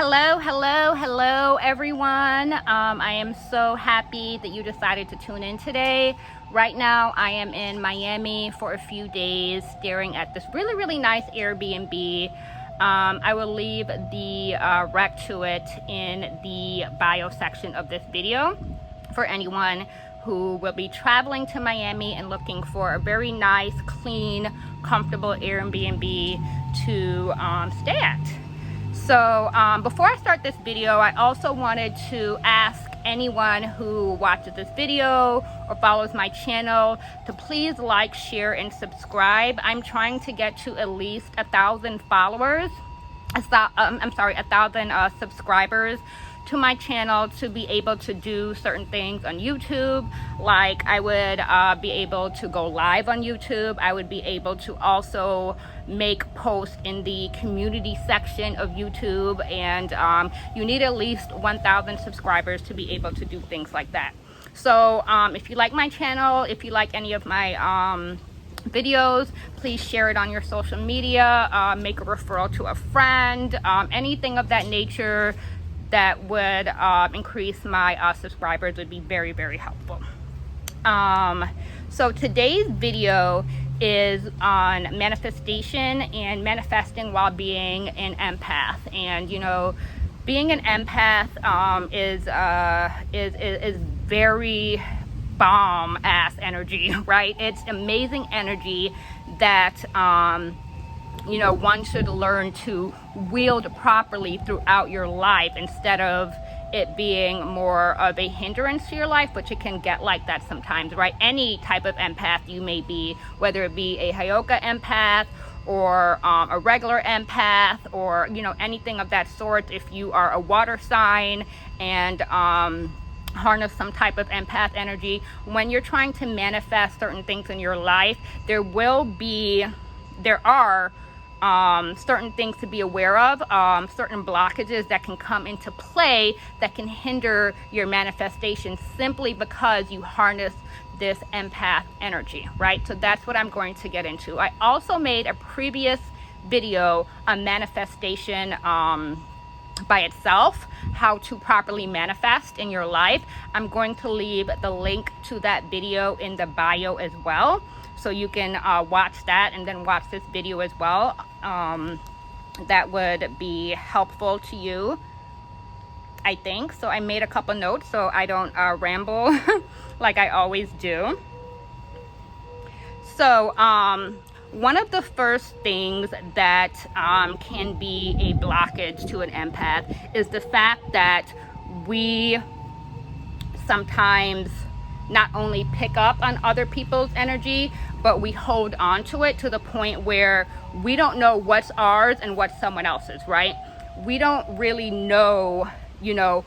Hello, everyone. I am so happy that you decided to tune in today. Right now, I am in Miami for a few days, staring at this really nice Airbnb. I will leave the rec to it in the bio section of this video for anyone who will be traveling to Miami and looking for a very nice, clean, comfortable Airbnb to stay at. So before I start this video, I also wanted to ask anyone who watches this video or follows my channel to please like, share, and subscribe. I'm trying to get to at least 1,000 followers. I'm sorry, 1,000 subscribers to my channel to be able to do certain things on YouTube. Like I would be able to go live on YouTube. I would be able to also make posts in the community section of YouTube, and you need at least 1,000 subscribers to be able to do things like that. So if you like my channel, if you like any of my videos, please share it on your social media, make a referral to a friend, anything of that nature that would increase my subscribers would be very helpful. So today's video is on manifestation and manifesting while being an empath. And you know, being an empath is very bomb ass energy, right? It's amazing energy that you know, one should learn to wield properly throughout your life instead of it being more of a hindrance to your life, which it can get like that sometimes, right? Any type of empath you may be, whether it be a Hyoka empath or a regular empath, or you know, anything of that sort. If you are a water sign and harness some type of empath energy, when you're trying to manifest certain things in your life, there are certain things to be aware of, certain blockages that can come into play that can hinder your manifestation simply because you harness this empath energy, right? So that's what I'm going to get into. I also made a previous video on manifestation by itself, how to properly manifest in your life. I'm going to leave the link to that video in the bio as well, so you can watch that and then watch this video as well. That would be helpful to you, I think. So I made a couple notes so I don't ramble like I always do. So one of the first things that can be a blockage to an empath is the fact that we sometimes not only pick up on other people's energy, but we hold on to it to the point where we don't know what's ours and what's someone else's, right? We don't really know, you know,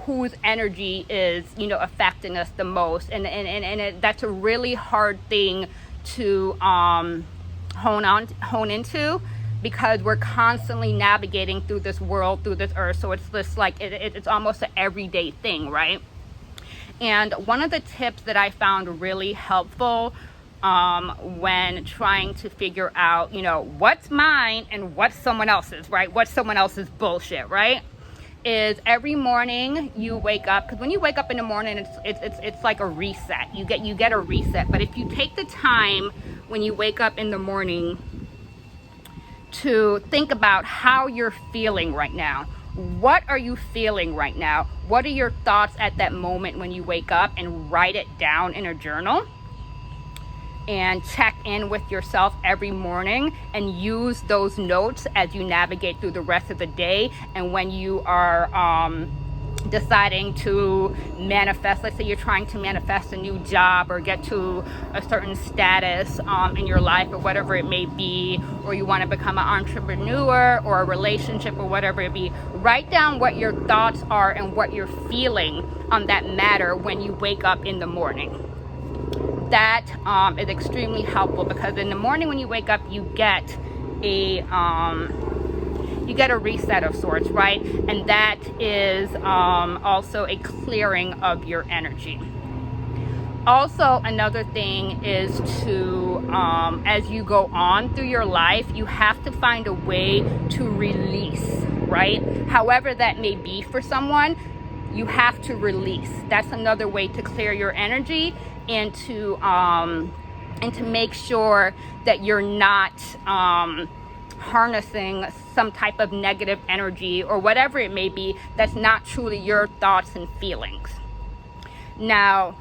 whose energy is, you know, affecting us the most. And that's a really hard thing to hone into, because we're constantly navigating through this world, through this earth. So it's just like, it's almost an everyday thing, right? And one of the tips that I found really helpful when trying to figure out, you know, what's mine and what's someone else's, right? What's someone else's bullshit, right? Is every morning you wake up, because when you wake up in the morning, it's like a reset. You get a reset. But if you take the time when you wake up in the morning to think about how you're feeling right now. What are you feeling right now? What are your thoughts at that moment when you wake up, and write it down in a journal and check in with yourself every morning and use those notes as you navigate through the rest of the day. And when you are deciding to manifest, let's say you're trying to manifest a new job or get to a certain status in your life or whatever it may be, or you want to become an entrepreneur or a relationship or whatever it be, write down what your thoughts are and what you're feeling on that matter when you wake up in the morning. That is extremely helpful, because in the morning when you wake up, you get a reset of sorts, right? And that is also a clearing of your energy. Also, another thing is to, as you go on through your life, you have to find a way to release right? However that may be for someone, you have to release. That's another way to clear your energy and to make sure that you're not harnessing some type of negative energy or whatever it may be that's not truly your thoughts and feelings. Now,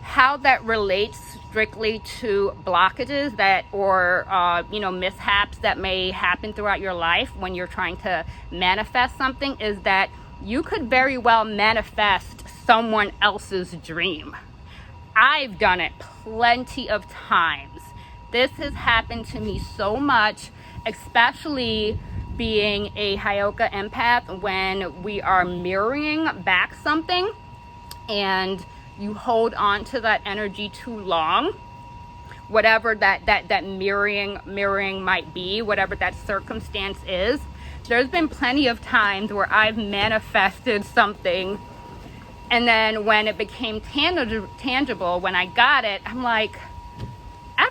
how that relates strictly to blockages that or mishaps that may happen throughout your life when you're trying to manifest something is that you could very well manifest someone else's dream. I've done it plenty of times. This has happened to me so much, especially being a Hyoka empath, when we are mirroring back something and you hold on to that energy too long, whatever that mirroring might be, whatever that circumstance is. There's been plenty of times where I've manifested something, and then when it became tangible, when I got it, I'm like, I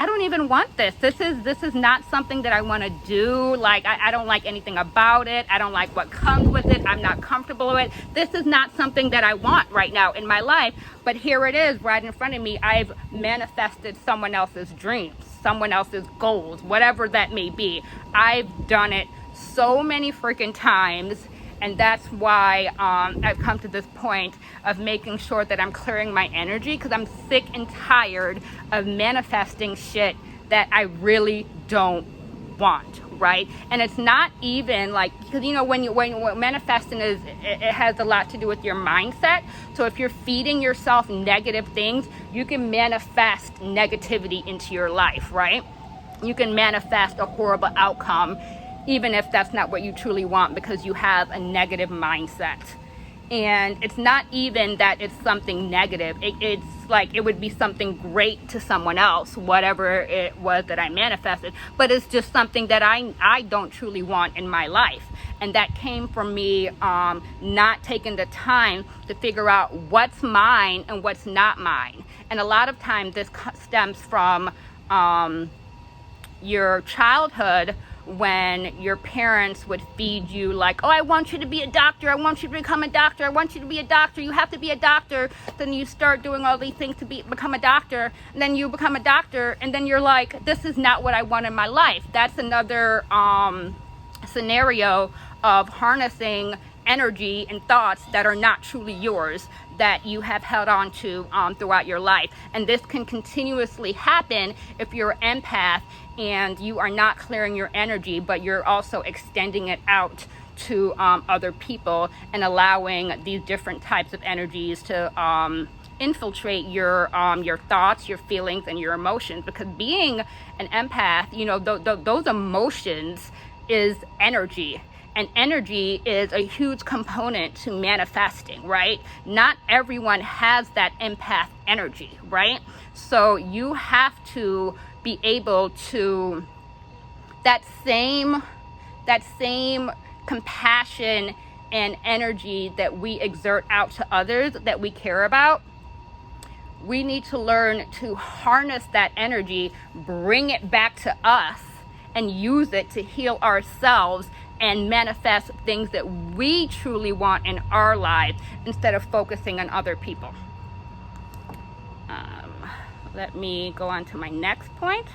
don't even want this. This is not something that I want to do. Like, I don't like anything about it. I don't like what comes with it. I'm not comfortable with it. This is not something that I want right now in my life. But here it is right in front of me. I've manifested someone else's dreams, someone else's goals, whatever that may be. I've done it so many freaking times. And that's why I've come to this point of making sure that I'm clearing my energy, because I'm sick and tired of manifesting shit that I really don't want, right? And it's not even like, because when manifesting it has a lot to do with your mindset. So if you're feeding yourself negative things, you can manifest negativity into your life, right? You can manifest a horrible outcome, even if that's not what you truly want, because you have a negative mindset. And it's not even that it's something negative. It's like it would be something great to someone else, whatever it was that I manifested, but it's just something that I don't truly want in my life. And that came from me not taking the time to figure out what's mine and what's not mine. And a lot of times this stems from your childhood, when your parents would feed you like, oh, I want you to be a doctor, I want you to become a doctor, I want you to be a doctor, you have to be a doctor. Then you start doing all these things to become a doctor, and then you become a doctor, and then you're like, this is not what I want in my life. That's another scenario of harnessing energy and thoughts that are not truly yours, that you have held on to throughout your life. And this can continuously happen if you're an empath and you are not clearing your energy, but you're also extending it out to other people and allowing these different types of energies to infiltrate your thoughts, your feelings, and your emotions. Because being an empath, those emotions is energy. And energy is a huge component to manifesting, right? Not everyone has that empath energy, right? So you have to be able to, that same compassion and energy that we exert out to others that we care about, we need to learn to harness that energy, bring it back to us, and use it to heal ourselves and manifest things that we truly want in our lives instead of focusing on other people. Let me go on to my next point.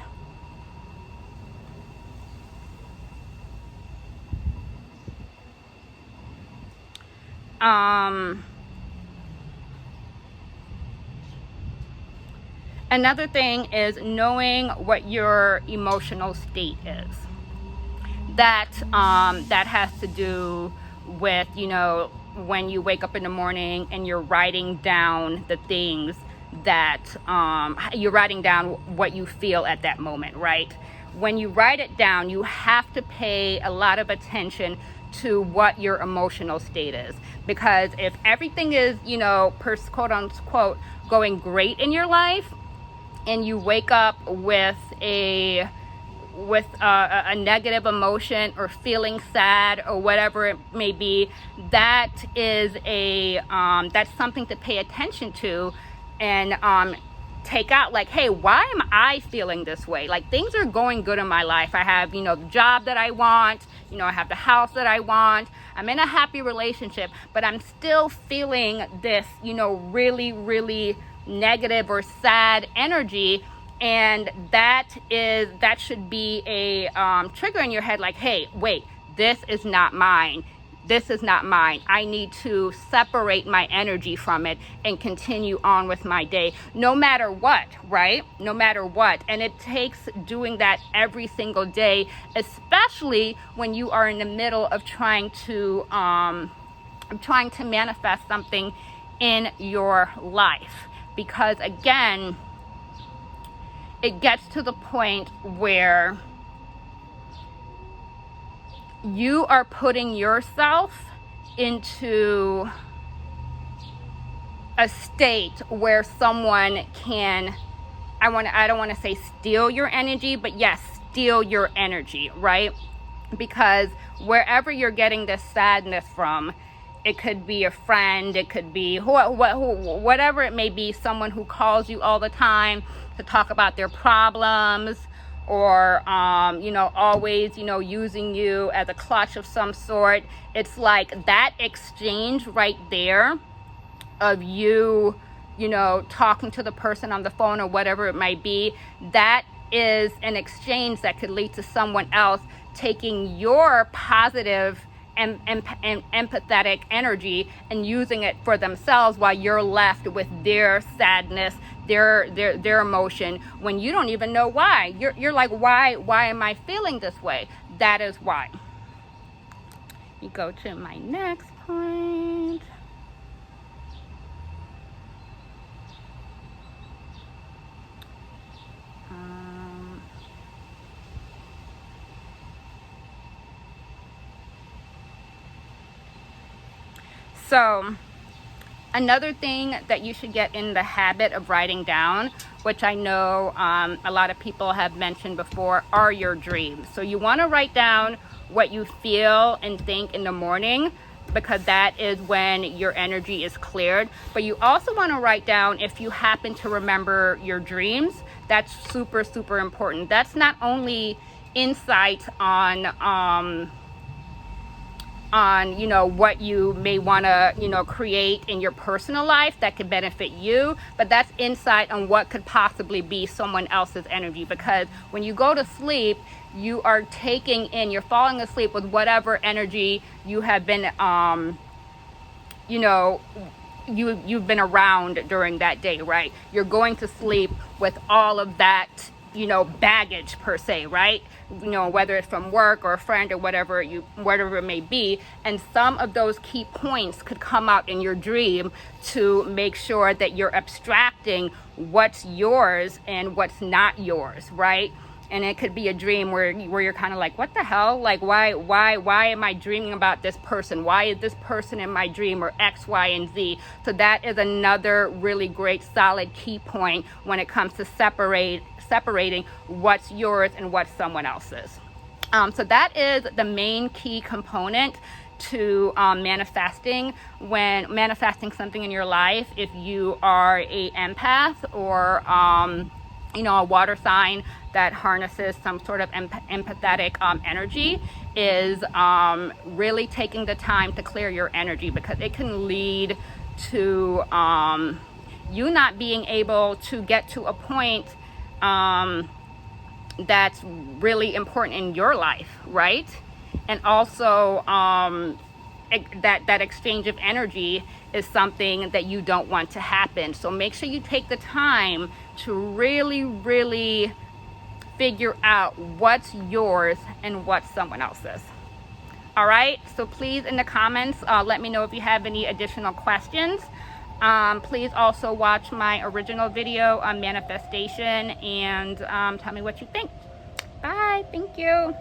Another thing is knowing what your emotional state is. That has to do with, when you wake up in the morning and you're writing down the things that you're writing down what you feel at that moment, right? When you write it down, you have to pay a lot of attention to what your emotional state is. Because if everything is, quote unquote, going great in your life, and you wake up with a negative emotion or feeling sad or whatever it may be, that's something to pay attention to. And take out, like, hey, why am I feeling this way? Like, things are going good in my life. I have, the job that I want, I have the house that I want, I'm in a happy relationship, but I'm still feeling this, really, really negative or sad energy. And that should be a trigger in your head, like, hey, wait, this is not mine. This is not mine. I need to separate my energy from it and continue on with my day, no matter what, right? No matter what. And it takes doing that every single day, especially when you are in the middle of trying to manifest something in your life. Because again, it gets to the point where you are putting yourself into a state where someone can, I don't want to say steal your energy, but yes, steal your energy, right? Because wherever you're getting this sadness from, it could be a friend, it could be whatever it may be, someone who calls you all the time to talk about their problems, or always using you as a clutch of some sort. It's like that exchange right there of you talking to the person on the phone or whatever it might be, that is an exchange that could lead to someone else taking your positive and empathetic energy and using it for themselves, while you're left with their sadness, their emotion, when you don't even know why. You're like, why am I feeling this way? That is why. You go to my next point. So another thing that you should get in the habit of writing down, which I know a lot of people have mentioned before, are your dreams. So you want to write down what you feel and think in the morning, because that is when your energy is cleared. But you also want to write down if you happen to remember your dreams. That's super, super important. That's not only insight on what you may want to create in your personal life that could benefit you, but that's insight on what could possibly be someone else's energy. Because when you go to sleep, you are you're falling asleep with whatever energy you have been you've been around during that day, right? You're going to sleep with all of that baggage per se, right? Whether it's from work or a friend or whatever it may be. And some of those key points could come out in your dream to make sure that you're abstracting what's yours and what's not yours, right? And it could be a dream where you're kind of like, what the hell? Like, why am I dreaming about this person? Why is this person in my dream? Or X, Y, and Z. So that is another really great, solid key point when it comes to separating what's yours and what's someone else's. So that is the main key component to manifesting. When manifesting something in your life, if you are a empath or a water sign that harnesses some sort of empathetic energy, is really taking the time to clear your energy, because it can lead to you not being able to get to a point that's really important in your life, right? And also that exchange of energy is something that you don't want to happen. So make sure you take the time to really, really figure out what's yours and what's someone else's. All right, so please in the comments let me know if you have any additional questions. Please also watch my original video on manifestation and tell me what you think. Bye, thank you.